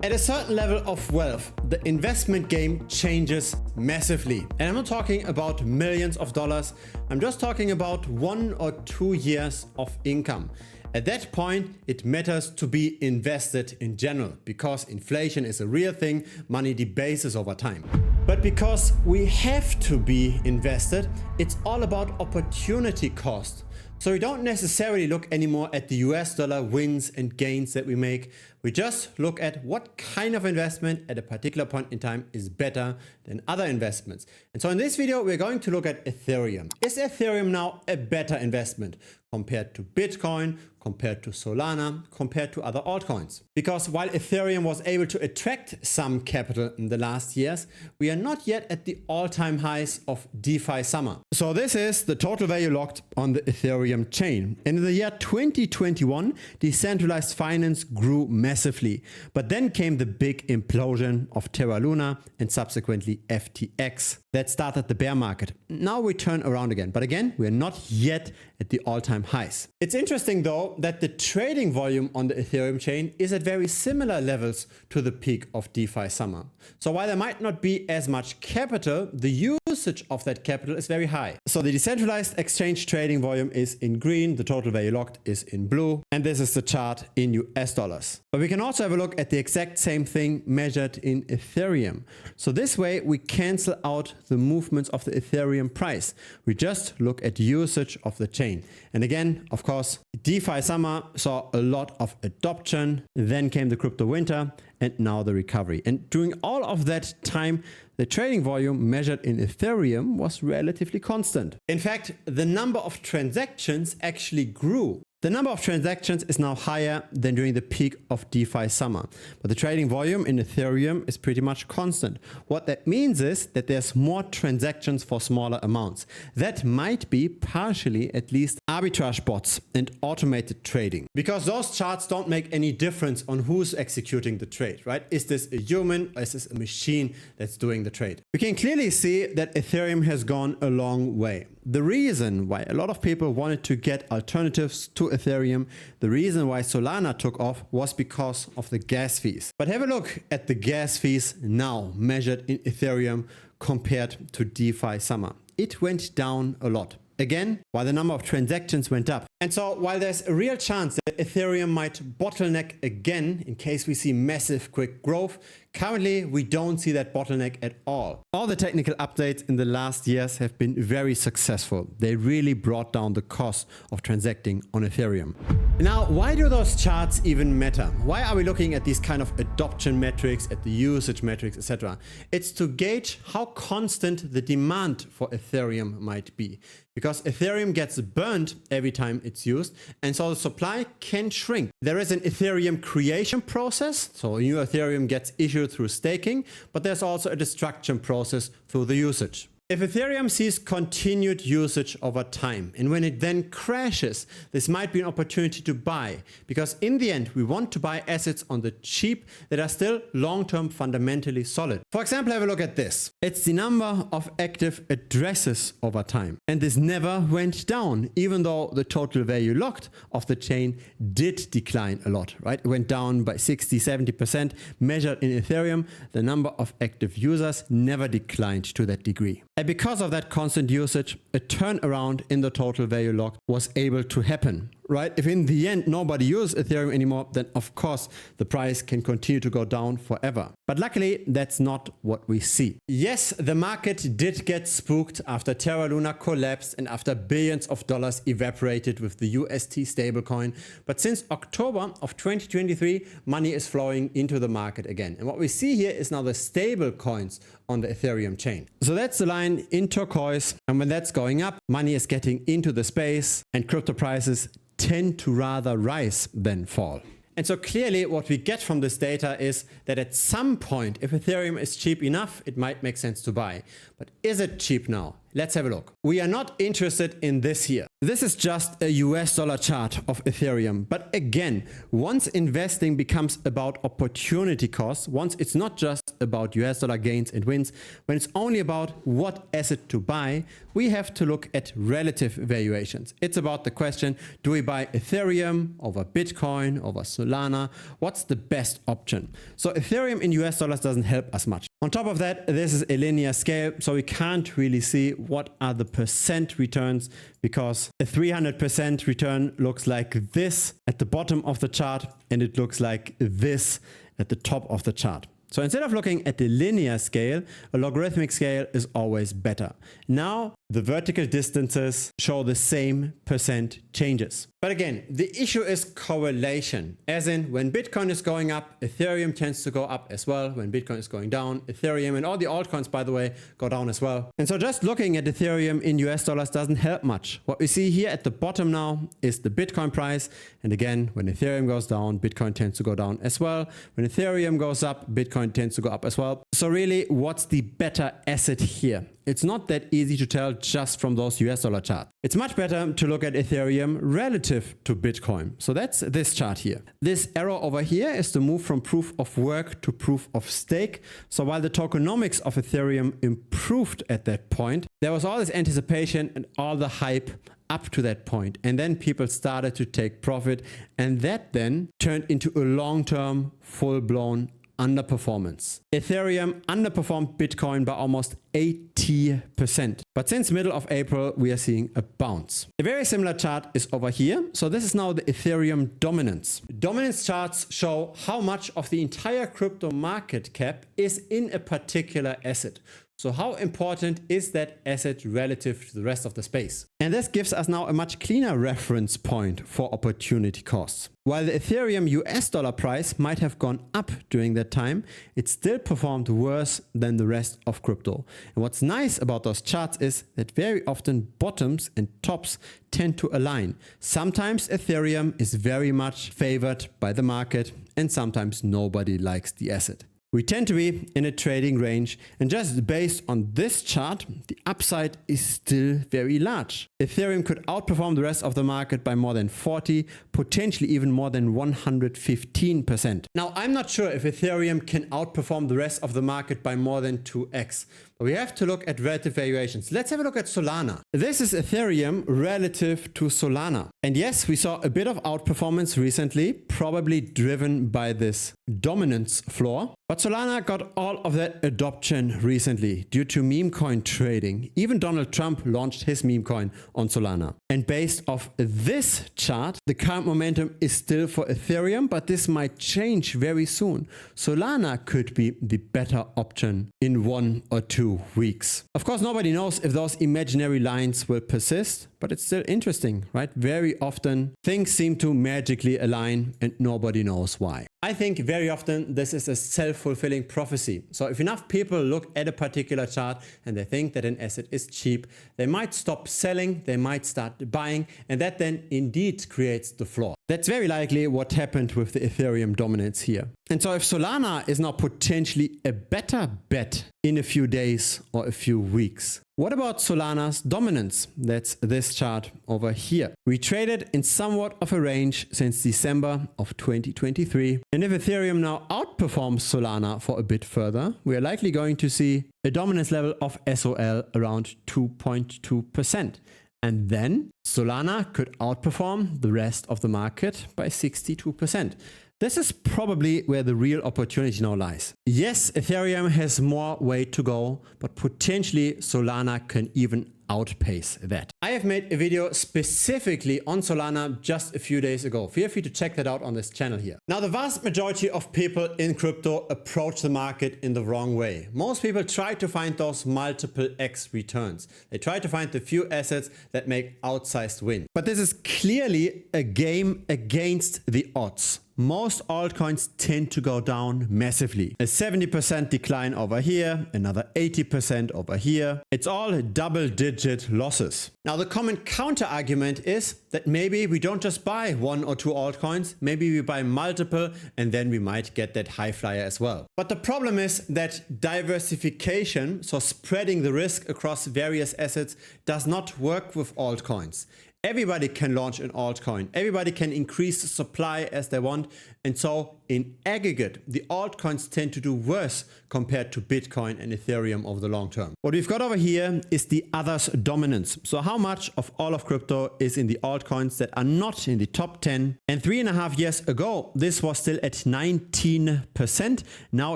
At a certain level of wealth, the investment game changes massively. And I'm not talking about millions of dollars, I'm just talking about 1 or 2 years of income. At that point, it matters to be invested in general, because inflation is a real thing, money debases over time. But because we have to be invested, it's all about opportunity cost. So we don't necessarily look anymore at the US dollar wins and gains that we make. We just look at what kind of investment at a particular point in time is better than other investments. And so in this video, we're going to look at Ethereum. Is Ethereum now a better investment compared to Bitcoin, compared to Solana, compared to other altcoins? Because while Ethereum was able to attract some capital in the last years, we are not yet at the all-time highs of DeFi summer. So this is the total value locked on the Ethereum chain. In the year 2021, decentralized finance grew massively, but then came the big implosion of Terra Luna and subsequently FTX. That started the bear market. Now we turn around again, but again, we are not yet at the all-time highs. It's interesting though that the trading volume on the Ethereum chain is at very similar levels to the peak of DeFi summer. So while there might not be as much capital, the usage of that capital is very high. So the decentralized exchange trading volume is in green, the total value locked is in blue, and this is the chart in US dollars. But we can also have a look at the exact same thing measured in Ethereum. So this way we cancel out the movements of the Ethereum price. We just look at usage of the chain. And again, of course, DeFi summer saw a lot of adoption, then came the crypto winter, and now the recovery. And during all of that time, the trading volume measured in Ethereum was relatively constant. In fact, the number of transactions actually grew. The number of transactions is now higher than during the peak of DeFi summer, but the trading volume in Ethereum is pretty much constant. What that means is that there's more transactions for smaller amounts. That might be partially at least arbitrage bots and automated trading, because those charts don't make any difference on who's executing the trade, right? Is this a human or is this a machine that's doing the trade? We can clearly see that Ethereum has gone a long way. The reason why a lot of people wanted to get alternatives to Ethereum, the reason why Solana took off was because of the gas fees. But have a look at the gas fees now measured in Ethereum compared to DeFi summer. It went down a lot. Again, while the number of transactions went up. And so while there's a real chance that Ethereum might bottleneck again in case we see massive quick growth, currently we don't see that bottleneck at all. All the technical updates in the last years have been very successful. They really brought down the cost of transacting on Ethereum. Now, why do those charts even matter? Why are we looking at these kind of adoption metrics, at the usage metrics, etc.? It's to gauge how constant the demand for Ethereum might be. Because Ethereum gets burned every time it's used, and so the supply can shrink. There is an Ethereum creation process, so a new Ethereum gets issued through staking, but there's also a destruction process through the usage. If Ethereum sees continued usage over time, and when it then crashes, this might be an opportunity to buy, because in the end, we want to buy assets on the cheap that are still long-term fundamentally solid. For example, have a look at this. It's the number of active addresses over time, and this never went down, even though the total value locked of the chain did decline a lot, right? It went down by 60–70% measured in Ethereum. The number of active users never declined to that degree. And because of that constant usage, a turnaround in the total value locked was able to happen, right? If in the end nobody uses Ethereum anymore, then of course the price can continue to go down forever. But luckily, that's not what we see. Yes, the market did get spooked after Terra Luna collapsed and after billions of dollars evaporated with the UST stablecoin. But since October of 2023, money is flowing into the market again. And what we see here is now the stable coins on the Ethereum chain. So that's the line in turquoise. And when that's going up, money is getting into the space and crypto prices tend to rather rise than fall. And so clearly what we get from this data is that at some point, if Ethereum is cheap enough, it might make sense to buy. But is it cheap now? let's have a look. We are not interested in this here. This is just a US dollar chart of Ethereum. But again, once investing becomes about opportunity costs, once it's not just about US dollar gains and wins, when it's only about what asset to buy, we have to look at relative valuations. It's about the question, do we buy Ethereum over Bitcoin, over Solana? What's the best option? So Ethereum in US dollars doesn't help us much. On top of that, this is a linear scale, so we can't really see what are the percent returns, because a 300% return looks like this at the bottom of the chart, and it looks like this at the top of the chart. So instead of looking at the linear scale, a logarithmic scale is always better. Now the vertical distances show the same percent changes. But again, the issue is correlation, as in when Bitcoin is going up, Ethereum tends to go up as well. When Bitcoin is going down, Ethereum and all the altcoins, by the way, go down as well. And so just looking at Ethereum in US dollars doesn't help much. What we see here at the bottom now is the Bitcoin price. And again, when Ethereum goes down, Bitcoin tends to go down as well. When Ethereum goes up, Bitcoin tends to go up as well. So really, what's the better asset here? It's not that easy to tell just from those US dollar charts. It's much better to look at Ethereum relative to Bitcoin. So that's this chart here. This arrow over here is the move from proof of work to proof of stake. So while the tokenomics of Ethereum improved at that point, there was all this anticipation and all the hype up to that point. And then people started to take profit, and that then turned into a long-term, full-blown underperformance. Ethereum underperformed Bitcoin by almost 80%. But since middle of April, we are seeing a bounce. A very similar chart is over here. So this is now the Ethereum dominance. Dominance charts show how much of the entire crypto market cap is in a particular asset. So how important is that asset relative to the rest of the space? And this gives us now a much cleaner reference point for opportunity costs. While the Ethereum US dollar price might have gone up during that time, it still performed worse than the rest of crypto. And what's nice about those charts is that very often bottoms and tops tend to align. Sometimes Ethereum is very much favored by the market, and sometimes nobody likes the asset. We tend to be in a trading range, and just based on this chart, the upside is still very large. Ethereum could outperform the rest of the market by more than 40, potentially even more than 115%. Now, I'm not sure if Ethereum can outperform the rest of the market by more than 2x. We have to look at relative valuations. Let's have a look at Solana. This is Ethereum relative to Solana. And yes, we saw a bit of outperformance recently, probably driven by this dominance floor. But Solana got all of that adoption recently due to Memecoin trading. Even Donald Trump launched his Memecoin on Solana. And based off this chart, the current momentum is still for Ethereum, but this might change very soon. Solana could be the better option in 1 or 2 weeks. Of course, nobody knows if those imaginary lines will persist, but it's still interesting, right? Very often things seem to magically align and nobody knows why. I think very often this is a self-fulfilling prophecy. So if enough people look at a particular chart and they think that an asset is cheap, they might stop selling, they might start buying, and that then indeed creates the floor. That's very likely what happened with the Ethereum dominance here. And so if Solana is now potentially a better bet in a few days or a few weeks, what about Solana's dominance? That's this chart over here. We traded in somewhat of a range since December of 2023. And if Ethereum now outperforms Solana for a bit further, we are likely going to see a dominance level of SOL around 2.2%. And then Solana could outperform the rest of the market by 62%. This is probably where the real opportunity now lies. Yes, Ethereum has more way to go, but potentially Solana can even outpace that. I have made a video specifically on Solana just a few days ago. Feel free to check that out on this channel here. Now, the vast majority of people in crypto approach the market in the wrong way. Most people try to find those multiple X returns. They try to find the few assets that make outsized win. But this is clearly a game against the odds. most altcoins tend to go down massively. A 70% decline over here, another 80% over here. It's all double-digit losses. Now, the common counter argument is that maybe we don't just buy 1 or 2 altcoins, maybe we buy multiple and then we might get that high flyer as well. But the problem is that diversification, so spreading the risk across various assets, does not work with altcoins. Everybody can launch an altcoin. Everybody can increase the supply as they want. And so in aggregate, the altcoins tend to do worse compared to Bitcoin and Ethereum over the long term. What we've got over here is the others dominance. So how much of all of crypto is in the altcoins that are not in the top 10? And 3.5 years ago, this was still at 19%. Now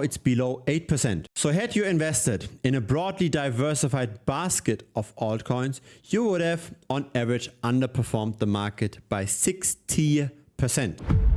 it's below 8%. So had you invested in a broadly diversified basket of altcoins, you would have on average underperformed the market by 60%.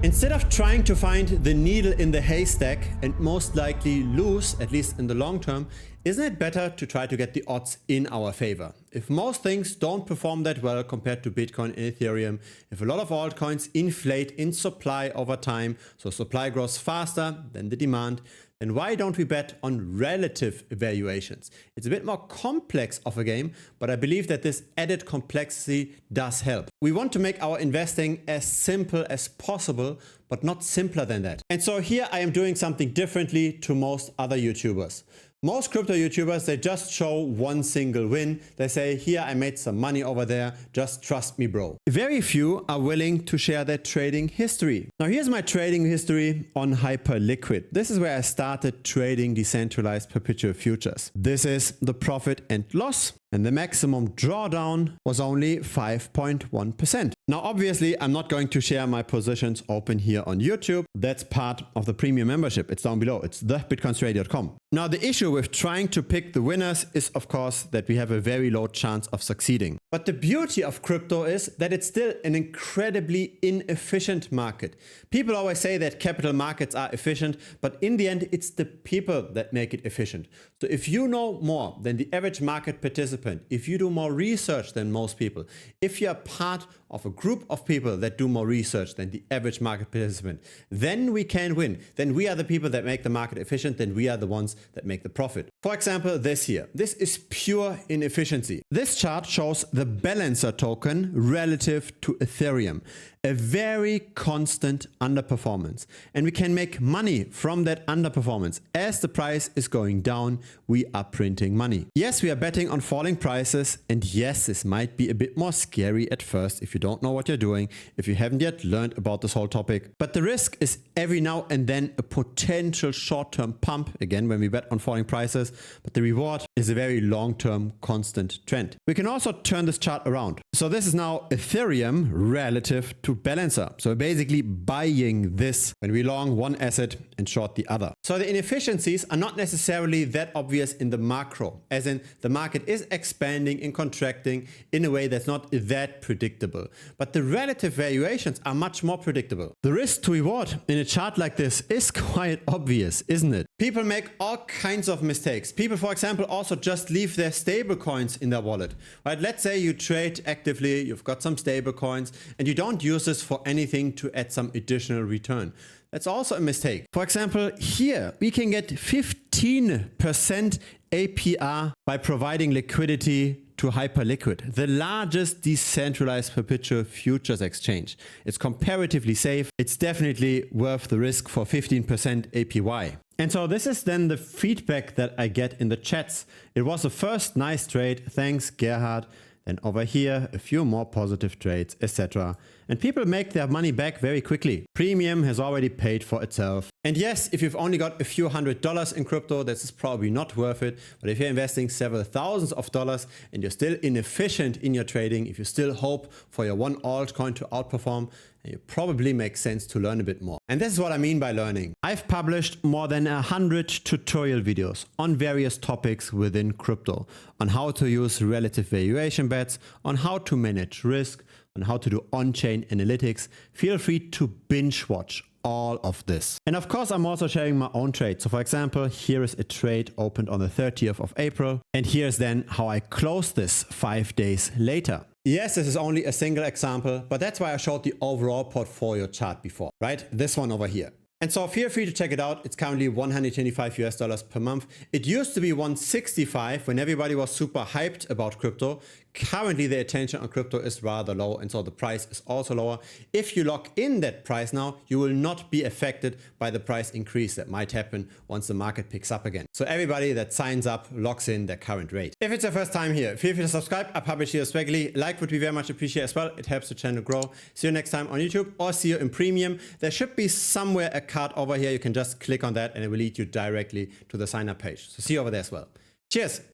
Instead of trying to find the needle in the haystack and most likely lose, at least in the long term, isn't it better to try to get the odds in our favor? If most things don't perform that well compared to Bitcoin and Ethereum, if a lot of altcoins inflate in supply over time, so supply grows faster than the demand, then why don't we bet on relative valuations? It's a bit more complex of a game, but I believe that this added complexity does help. We want to make our investing as simple as possible, but not simpler than that. And so here I am doing something differently to most other YouTubers. Most crypto YouTubers, they just show one single win. They say, here, I made some money over there. Just trust me, bro. Very few are willing to share their trading history. Now, here's my trading history on Hyperliquid. This is where I started trading decentralized perpetual futures. This is the profit and loss. And the maximum drawdown was only 5.1%. Now, obviously, I'm not going to share my positions open here on YouTube. That's part of the premium membership. It's down below. It's thebitcoinstrategy.com. Now, the issue with trying to pick the winners is, of course, that we have a very low chance of succeeding. But the beauty of crypto is that it's still an incredibly inefficient market. People always say that capital markets are efficient, but in the end, it's the people that make it efficient. So if you know more than the average market participant, if you do more research than most people, if you're part of a group of people that do more research than the average market participant, then we can win. Then we are the people that make the market efficient, then we are the ones that make the profit. For example, this here. This is pure inefficiency. This chart shows the balancer token relative to Ethereum. A very constant underperformance. And we can make money from that underperformance. As the price is going down, we are printing money. Yes, we are betting on falling prices. And yes, this might be a bit more scary at first if you don't know what you're doing, if you haven't yet learned about this whole topic. But the risk is every now and then a potential short-term pump, again, when we bet on falling prices. But the reward is a very long-term constant trend. We can also turn this chart around. So this is now Ethereum relative to balancer. So basically buying this when we long one asset and short the other. So the inefficiencies are not necessarily that obvious in the macro, as in the market is expanding and contracting in a way that's not that predictable. But the relative valuations are much more predictable. The risk to reward in a chart like this is quite obvious, isn't it? People make all kinds of mistakes. People, for example, also just leave their stable coins in their wallet. Right? Let's say you trade actively, you've got some stable coins, and you don't use this for anything to add some additional return. That's also a mistake. For example, here we can get 15% APR by providing liquidity to Hyperliquid, the largest decentralized perpetual futures exchange. It's comparatively safe. It's definitely worth the risk for 15% APY. And so this is then the feedback that I get in the chats. It was the first nice trade. Thanks, Gerhard. Then over here, a few more positive trades, etc. And people make their money back very quickly. Premium has already paid for itself. And yes, if you've only got a few $100s in crypto, this is probably not worth it. But if you're investing several thousands of dollars and you're still inefficient in your trading, if you still hope for your one altcoin to outperform, it probably makes sense to learn a bit more. And this is what I mean by learning. I've published more than 100 tutorial videos on various topics within crypto, on how to use relative valuation bets, on how to manage risk, on how to do on-chain analytics. Feel free to binge watch all of this. And of course, I'm also sharing my own trade. So for example, here is a trade opened on the 30th of April. And here's then how I closed this 5 days later. Yes, this is only a single example, but that's why I showed the overall portfolio chart before, right? This one over here. And so feel free to check it out. It's currently $125 per month. It used to be 165 when everybody was super hyped about crypto. Currently, the attention on crypto is rather low, and so the price is also lower. If you lock in that price now, you will not be affected by the price increase that might happen once the market picks up again. So everybody that signs up locks in their current rate. If it's your first time here, feel free to subscribe. I publish here regularly. Like would be very much appreciated as well. It helps the channel grow. See you next time on YouTube or see you in premium. There should be somewhere a card over here. You can just click on that and it will lead you directly to the sign up page. So see you over there as well. Cheers.